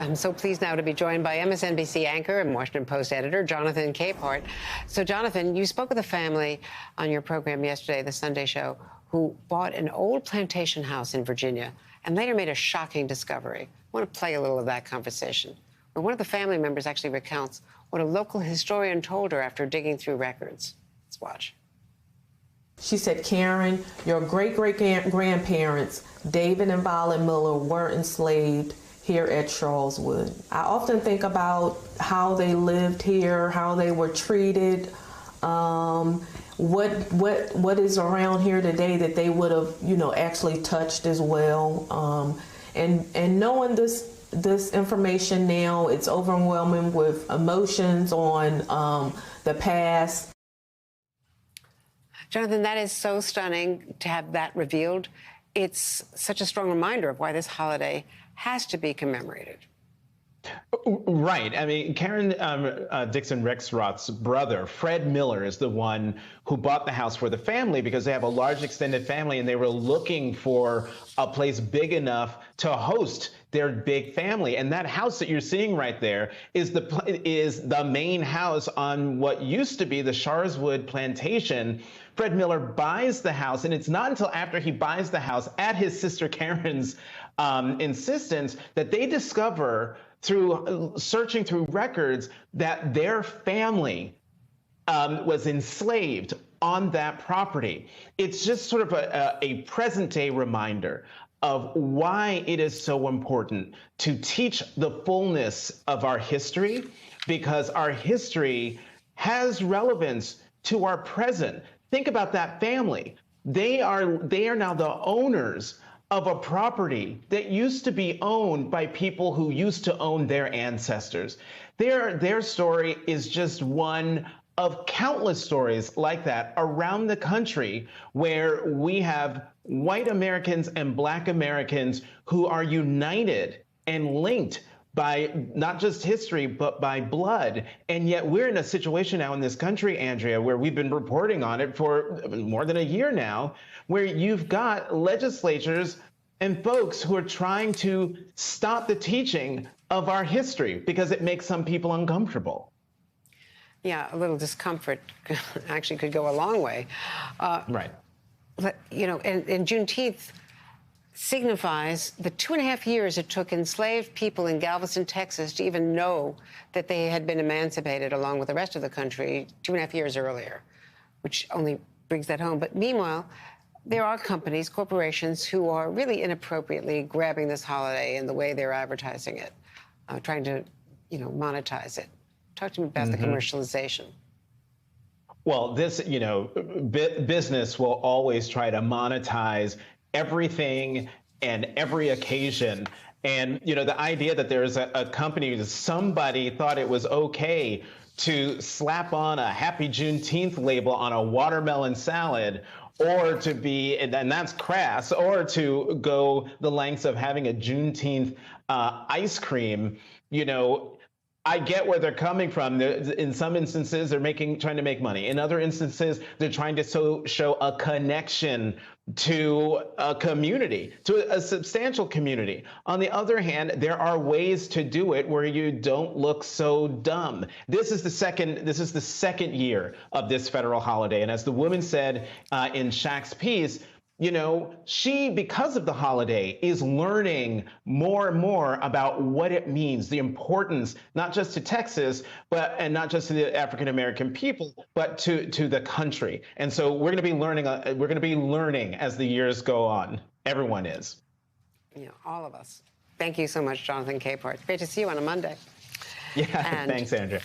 I'm so pleased now to be joined by MSNBC anchor and Washington Post editor, Jonathan Capehart. So, Jonathan, you spoke with a family on your program yesterday, The Sunday Show, who bought an old plantation house in Virginia and later made a shocking discovery. I want to play a little of that conversation, where one of the family members actually recounts what a local historian told her after digging through records. Let's watch. She said, Karen, your great-great-grandparents, David and Violet Miller, were enslaved here at Charleswood. I often think about how they lived here, how they were treated, what is around here today that they would have, actually touched as well. And knowing this information now, it's overwhelming with emotions on the past. Jonathan, that is so stunning to have that revealed. It's such a strong reminder of why this holiday has to be commemorated. Right. I mean, Karen Dixon Rexroth's brother, Fred Miller, is the one who bought the house for the family because they have a large extended family and they were looking for a place big enough to host their big family. And that house that you're seeing right there is the main house on what used to be the Charleswood plantation. Fred Miller buys the house, and it's not until after he buys the house at his sister Karen's insistence that they discover through searching through records that their family was enslaved on that property. It's just sort of a present day reminder of why it is so important to teach the fullness of our history, because our history has relevance to our present. Think about that family. They are now the owners of a property that used to be owned by people who used to own their ancestors. Their story is just one of countless stories like that around the country, where we have white Americans and Black Americans who are united and linked by not just history, but by blood. And yet we're in a situation now in this country, Andrea, where we've been reporting on it for more than a year now, where you've got legislatures and folks who are trying to stop the teaching of our history because it makes some people uncomfortable. Yeah, a little discomfort actually could go a long way. Right. But, and Juneteenth signifies the 2.5 years it took enslaved people in Galveston, Texas, to even know that they had been emancipated along with the rest of the country 2.5 years earlier, which only brings that home. But meanwhile, there are companies, corporations, who are really inappropriately grabbing this holiday in the way they're advertising it, trying to, monetize it. Talk to me about the commercialization. Well, this, business will always try to monetize everything and every occasion. And, the idea that there's a company, somebody thought it was okay to slap on a Happy Juneteenth label on a watermelon salad, or to be, and that's crass, or to go the lengths of having a Juneteenth ice cream, I get where they're coming from. In some instances, they're trying to make money. In other instances, they're trying to show a connection to a community, to a substantial community. On the other hand, there are ways to do it where you don't look so dumb. This is the second year of this federal holiday. And as the woman said in Shaq's piece, she, because of the holiday, is learning more and more about what it means, the importance, not just to Texas, and not just to the African-American people, but to the country. And so we're going to be learning as the years go on. Everyone is. All of us. Thank you so much, Jonathan Capehart. Great to see you on a Monday. Yeah, thanks, Andrea.